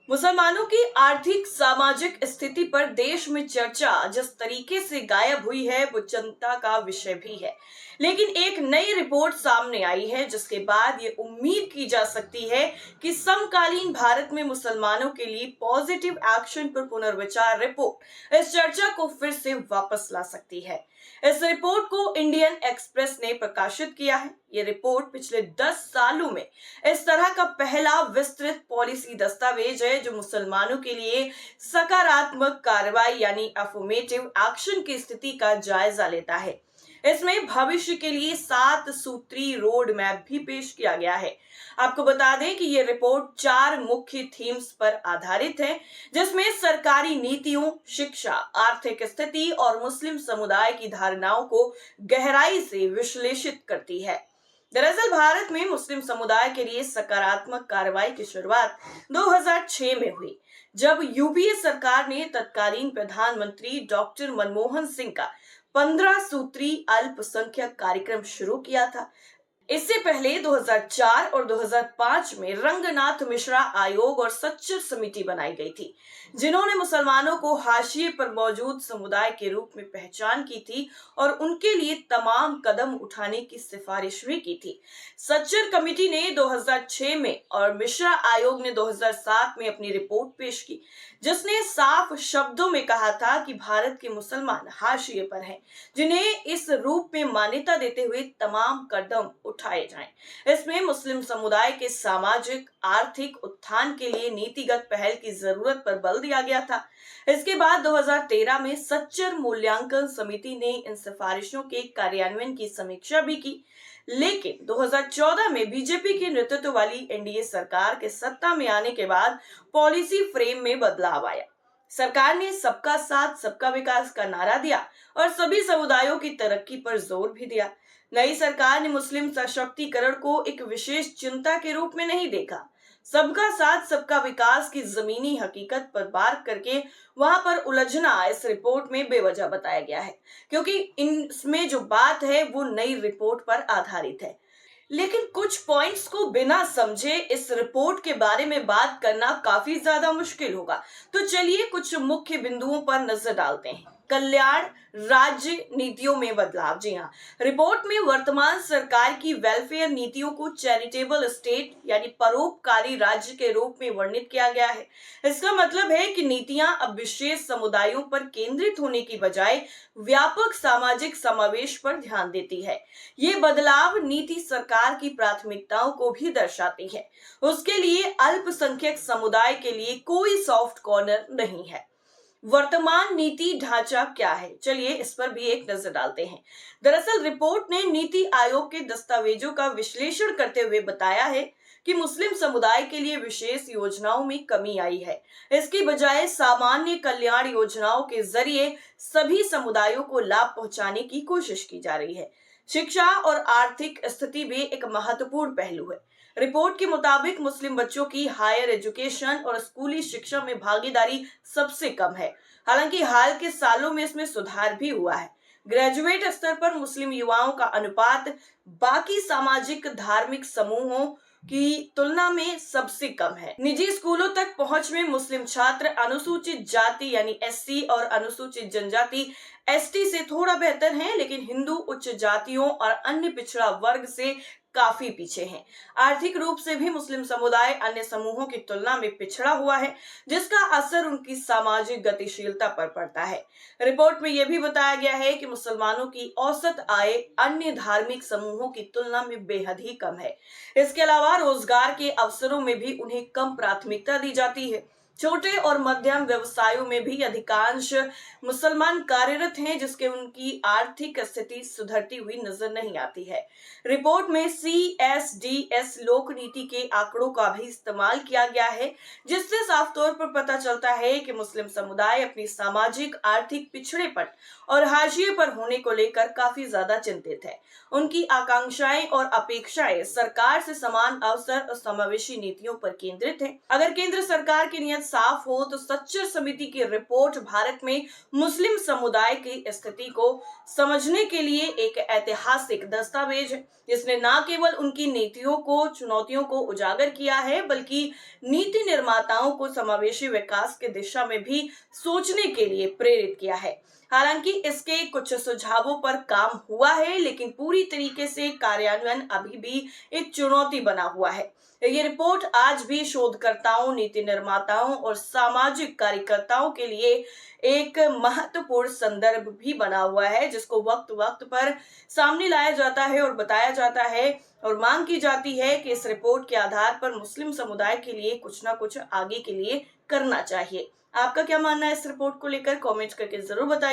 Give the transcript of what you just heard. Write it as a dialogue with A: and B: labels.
A: मुसलमानों की आर्थिक सामाजिक स्थिति पर देश में चर्चा जिस तरीके से गायब हुई है वो चिंता का विषय भी है। लेकिन एक नई रिपोर्ट सामने आई है जिसके बाद ये उम्मीद की जा सकती है कि समकालीन भारत में मुसलमानों के लिए पॉजिटिव एक्शन पर पुनर्विचार रिपोर्ट इस चर्चा को फिर से वापस ला सकती है। इस रिपोर्ट को इंडियन एक्सप्रेस ने प्रकाशित किया है। ये रिपोर्ट पिछले 10 सालों में इस तरह का पहला विस्तृत पॉलिसी दस्तावेज है जो मुसलमानों के लिए सकारात्मक कार्रवाई यानी अफर्मेटिव एक्शन की स्थिति का जायजा लेता है। इसमें भविष्य के लिए 7 सूत्री रोड मैप भी पेश किया गया है। आपको बता दें कि ये रिपोर्ट 4 मुख्य थीम्स पर आधारित है, जिसमें सरकारी नीतियों, शिक्षा, आर्थिक स्थिति और मुस्लिम समुदाय की धारणाओं को गहराई से विश्लेषित करती है। दरअसल भारत में मुस्लिम समुदाय के लिए सकारात्मक कार्रवाई की शुरुआत 2006 में हुई, जब यूपीए सरकार ने तत्कालीन प्रधानमंत्री डॉक्टर मनमोहन सिंह का 15 सूत्री अल्पसंख्यक कार्यक्रम शुरू किया था। इससे पहले 2004 और 2005 में रंगनाथ मिश्रा आयोग और सच्चर समिति बनाई गई थी, जिन्होंने मुसलमानों को हाशिए पर मौजूद समुदाय के रूप में पहचान की थी और उनके लिए तमाम कदम उठाने की सिफारिश भी की थी। सच्चर कमेटी ने 2006 में और मिश्रा आयोग ने 2007 में अपनी रिपोर्ट पेश की, जिसने साफ शब्दों में कहा था कि भारत के मुसलमान हाशिए पर हैं, जिन्हें इस रूप में मान्यता देते हुए तमाम कदम उठाए जाएं। इसमें मुस्लिम समुदाय के सामाजिक आर्थिक उत्थान के लिए नीतिगत पहल की जरूरत पर बल दिया गया था। इसके बाद 2013 में सच्चर मूल्यांकन समिति ने इन सिफारिशों के कार्यान्वयन की समीक्षा भी की, लेकिन 2014 में बीजेपी के नेतृत्व वाली एनडीए सरकार के सत्ता में आने के बाद पॉलिसी फ्रेम में बदलाव आया। सरकार ने सबका साथ सबका विकास का नारा दिया और सभी समुदायों की तरक्की पर जोर भी दिया। नई सरकार ने मुस्लिम सशक्तिकरण को एक विशेष चिंता के रूप में नहीं देखा। सबका साथ सबका विकास की जमीनी हकीकत पर बात करके वहां पर उलझना इस रिपोर्ट में बेवजह बताया गया है, क्योंकि इसमें जो बात है वो नई रिपोर्ट पर आधारित है। लेकिन कुछ पॉइंट्स को बिना समझे इस रिपोर्ट के बारे में बात करना काफी ज्यादा मुश्किल होगा। तो चलिए कुछ मुख्य बिंदुओं पर नजर डालते हैं। कल्याण राज्य नीतियों में बदलाव। जी हाँ, रिपोर्ट में वर्तमान सरकार की वेलफेयर नीतियों को चैरिटेबल स्टेट यानी परोपकारी राज्य के रूप में वर्णित किया गया है। इसका मतलब है कि नीतियां अब विशेष समुदायों पर केंद्रित होने की बजाय व्यापक सामाजिक समावेश पर ध्यान देती है। ये बदलाव नीति सरकार की प्राथमिकताओं को भी दर्शाती है। उसके लिए अल्पसंख्यक समुदाय के लिए कोई सॉफ्ट कॉर्नर नहीं है। वर्तमान नीति ढांचा क्या है, चलिए इस पर भी एक नजर डालते हैं। दरअसल रिपोर्ट ने नीति आयोग के दस्तावेजों का विश्लेषण करते हुए बताया है कि मुस्लिम समुदाय के लिए विशेष योजनाओं में कमी आई है। इसकी बजाय सामान्य कल्याण योजनाओं के जरिए सभी समुदायों को लाभ पहुंचाने की कोशिश की जा रही है। शिक्षा और आर्थिक स्थिति भी एक महत्वपूर्ण पहलू है। रिपोर्ट के मुताबिक मुस्लिम बच्चों की हायर एजुकेशन और स्कूली शिक्षा में भागीदारी सबसे कम है। हालांकि हाल के सालों में इसमें सुधार भी हुआ है। ग्रेजुएट स्तर पर मुस्लिम युवाओं का अनुपात बाकी सामाजिक धार्मिक समूहों की तुलना में सबसे कम है। निजी स्कूलों तक पहुंच में मुस्लिम छात्र अनुसूचित जाति यानी एससी और अनुसूचित जनजाति एसटी से थोड़ा बेहतर हैं, लेकिन हिंदू उच्च जातियों और अन्य पिछड़ा वर्ग से काफी पीछे हैं। आर्थिक रूप से भी मुस्लिम समुदाय अन्य समूहों की तुलना में पिछड़ा हुआ है, जिसका असर उनकी सामाजिक गतिशीलता पर पड़ता है। रिपोर्ट में यह भी बताया गया है कि मुसलमानों की औसत आय अन्य धार्मिक समूहों की तुलना में बेहद ही कम है। इसके अलावा रोजगार के अवसरों में भी उन्हें कम प्राथमिकता दी जाती है। छोटे और मध्यम व्यवसायों में भी अधिकांश मुसलमान कार्यरत हैं, जिसके उनकी आर्थिक स्थिति सुधरती हुई नजर नहीं आती है। रिपोर्ट में CSDS लोक नीति के आंकड़ों का भी इस्तेमाल किया गया है, जिससे साफ तौर पर पता चलता है कि मुस्लिम समुदाय अपनी सामाजिक आर्थिक पिछड़ेपन और हाशिए पर होने को लेकर काफी ज्यादा चिंतित है। उनकी आकांक्षाएं और अपेक्षाएं सरकार से समान अवसर और समावेशी नीतियों पर केंद्रित है। अगर केंद्र सरकार की नीयत साफ हो तो सच्चर समिति की रिपोर्ट भारत में मुस्लिम समुदाय की स्थिति को समझने के लिए एक ऐतिहासिक दस्तावेज है, जिसने न केवल उनकी नीतियों को चुनौतियों को उजागर किया है बल्कि नीति निर्माताओं को समावेशी विकास की दिशा में भी सोचने के लिए प्रेरित किया है। हालांकि इसके कुछ सुझावों पर काम हुआ है, लेकिन पूरी तरीके से कार्यान्वयन अभी भी एक चुनौती बना हुआ है। ये रिपोर्ट आज भी शोधकर्ताओं, नीति निर्माताओं और सामाजिक कार्यकर्ताओं के लिए एक महत्वपूर्ण संदर्भ भी बना हुआ है, जिसको वक्त वक्त पर सामने लाया जाता है और बताया जाता है और मांग की जाती है कि इस रिपोर्ट के आधार पर मुस्लिम समुदाय के लिए कुछ ना कुछ आगे के लिए करना चाहिए। आपका क्या मानना है इस रिपोर्ट को लेकर? कमेंट करके जरूर बताइए।